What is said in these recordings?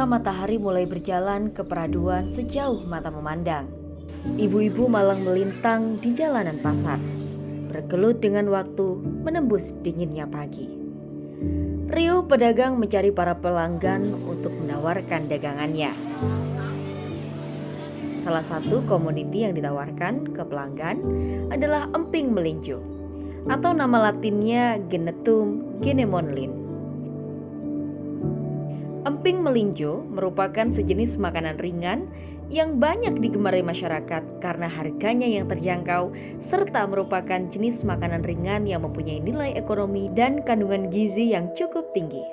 ketika matahari mulai berjalan ke peraduan sejauh mata memandang. Ibu-ibu malang melintang di jalanan pasar, bergelut dengan waktu menembus dinginnya pagi. Riuh pedagang mencari para pelanggan untuk menawarkan dagangannya. Salah satu komoditi yang ditawarkan ke pelanggan adalah emping melinjo, atau nama latinnya Genetum genemonlin. Emping melinjo merupakan sejenis makanan ringan yang banyak digemari masyarakat karena harganya yang terjangkau serta merupakan jenis makanan ringan yang mempunyai nilai ekonomi dan kandungan gizi yang cukup tinggi.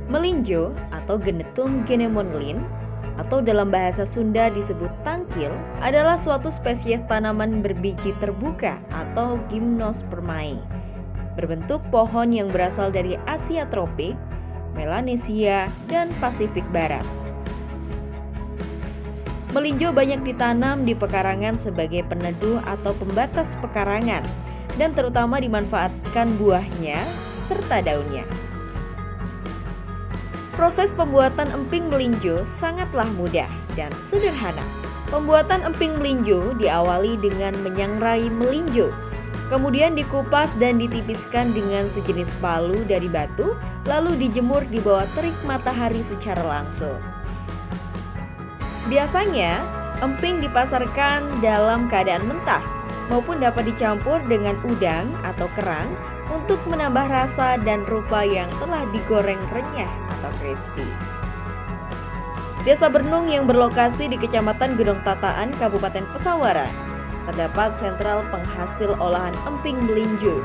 Melinjo atau Genetum genemonlin atau dalam bahasa Sunda disebut tangkil adalah suatu spesies tanaman berbiji terbuka atau gymnospermae. Berbentuk pohon yang berasal dari Asia tropik, Melanesia, dan Pasifik Barat. Melinjo banyak ditanam di pekarangan sebagai peneduh atau pembatas pekarangan dan terutama dimanfaatkan buahnya serta daunnya. Proses pembuatan emping melinjo sangatlah mudah dan sederhana. Pembuatan emping melinjo diawali dengan menyangrai melinjo, kemudian dikupas dan ditipiskan dengan sejenis palu dari batu, lalu dijemur di bawah terik matahari secara langsung. Biasanya, emping dipasarkan dalam keadaan mentah, maupun dapat dicampur dengan udang atau kerang untuk menambah rasa dan rupa yang telah digoreng renyah atau crispy. Desa Bernung yang berlokasi di Kecamatan Gedong Tataan, Kabupaten Pesawaran, terdapat sentral penghasil olahan emping melinjo.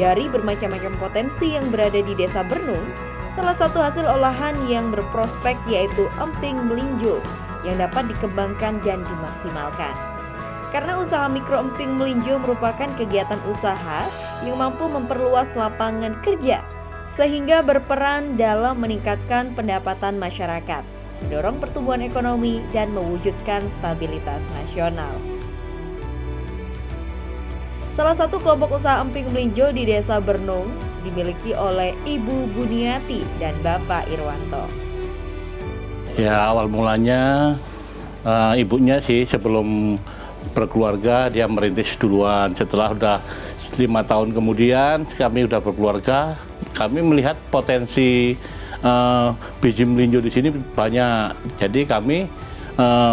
Dari bermacam-macam potensi yang berada di Desa Bernung, salah satu hasil olahan yang berprospek yaitu emping melinjo yang dapat dikembangkan dan dimaksimalkan. Karena usaha mikro emping melinjo merupakan kegiatan usaha yang mampu memperluas lapangan kerja, sehingga berperan dalam meningkatkan pendapatan masyarakat, mendorong pertumbuhan ekonomi, dan mewujudkan stabilitas nasional. Salah satu kelompok usaha emping melinjo di Desa Bernung dimiliki oleh Ibu Buniati dan Bapak Irwanto. Ya, awal mulanya ibunya sih sebelum berkeluarga dia merintis duluan. Setelah udah 5 tahun kemudian kami udah berkeluarga, kami melihat potensi biji melinjo di sini banyak. Jadi kami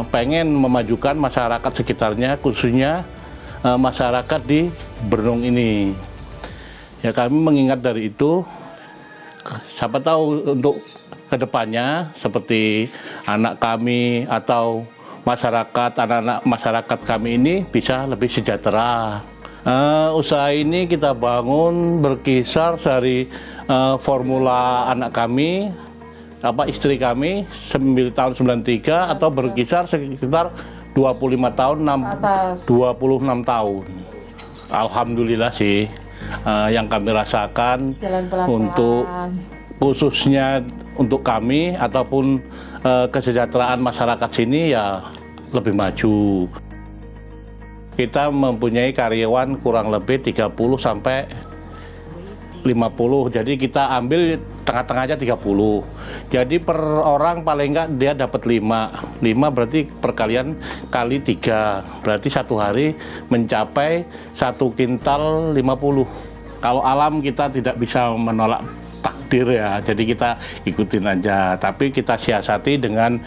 pengen memajukan masyarakat sekitarnya, khususnya masyarakat di Bernung ini. Ya, kami mengingat dari itu, siapa tahu untuk kedepannya seperti anak kami atau masyarakat, anak-anak masyarakat kami ini bisa lebih sejahtera. Usaha ini kita bangun berkisar dari formula anak kami, istri kami 9 tahun 93 atau berkisar sekitar 25 tahun, 26 tahun. Alhamdulillah sih yang kami rasakan untuk khususnya untuk kami ataupun kesejahteraan masyarakat sini ya lebih maju. Kita mempunyai karyawan kurang lebih 30 sampai 50, jadi kita ambil tengah-tengahnya 30. Jadi per orang paling enggak dia dapat 5 berarti perkalian kali 3, berarti satu hari mencapai 1 kintal 50. Kalau alam kita tidak bisa menolak takdir ya, jadi kita ikutin aja, tapi kita siasati dengan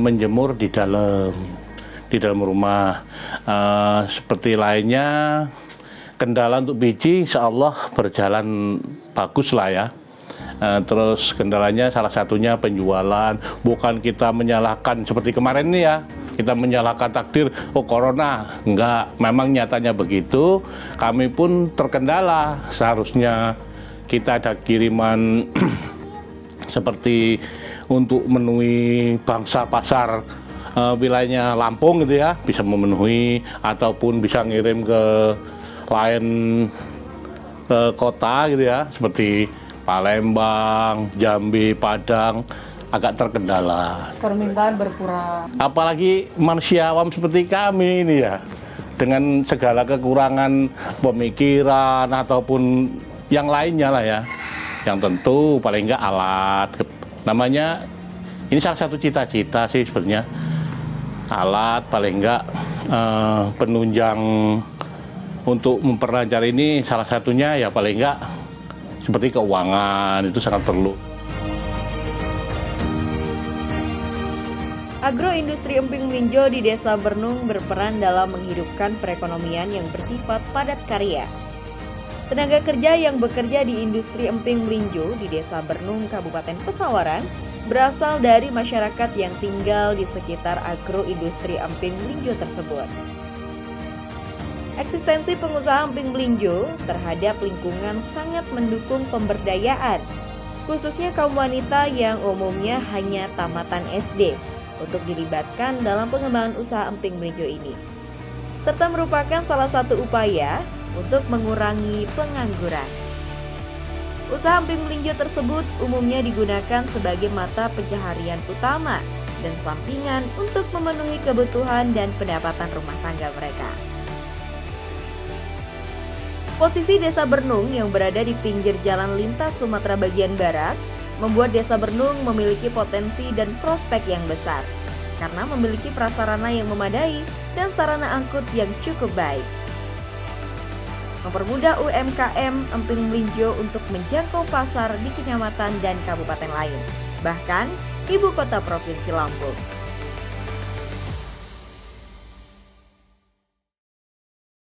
menjemur di dalam rumah. Seperti lainnya, kendala untuk biji insya Allah berjalan bagus lah ya. Terus kendalanya salah satunya penjualan, bukan kita menyalahkan seperti kemarin ini ya, kita menyalahkan takdir, oh corona, enggak, memang nyatanya begitu. Kami pun terkendala, seharusnya kita ada kiriman seperti untuk memenuhi bangsa pasar wilayahnya Lampung gitu ya, bisa memenuhi ataupun bisa ngirim ke lain kota gitu ya, seperti Palembang, Jambi, Padang, agak terkendala. Permintaan berkurang. Apalagi manusia awam seperti kami ini ya, dengan segala kekurangan pemikiran ataupun yang lainnya lah ya. Yang tentu paling enggak alat, namanya ini salah satu cita-cita sih sebenarnya. Alat paling enggak penunjang untuk memperlancar ini, salah satunya ya paling enggak seperti keuangan, itu sangat perlu. Agroindustri emping melinjo di Desa Bernung berperan dalam menghidupkan perekonomian yang bersifat padat karya. Tenaga kerja yang bekerja di industri emping melinjo di Desa Bernung, Kabupaten Pesawaran, berasal dari masyarakat yang tinggal di sekitar agroindustri emping melinjo tersebut. Eksistensi pengusaha emping melinjo terhadap lingkungan sangat mendukung pemberdayaan, khususnya kaum wanita yang umumnya hanya tamatan SD, untuk dilibatkan dalam pengembangan usaha emping melinjo ini, serta merupakan salah satu upaya untuk mengurangi pengangguran. Usaha emping melinjo tersebut umumnya digunakan sebagai mata pencaharian utama dan sampingan untuk memenuhi kebutuhan dan pendapatan rumah tangga mereka. Posisi Desa Bernung yang berada di pinggir jalan lintas Sumatera bagian barat membuat Desa Bernung memiliki potensi dan prospek yang besar karena memiliki prasarana yang memadai dan sarana angkut yang cukup baik. Mempermudah UMKM emping melinjo untuk menjangkau pasar di kecamatan dan kabupaten lain, bahkan ibu kota provinsi Lampung.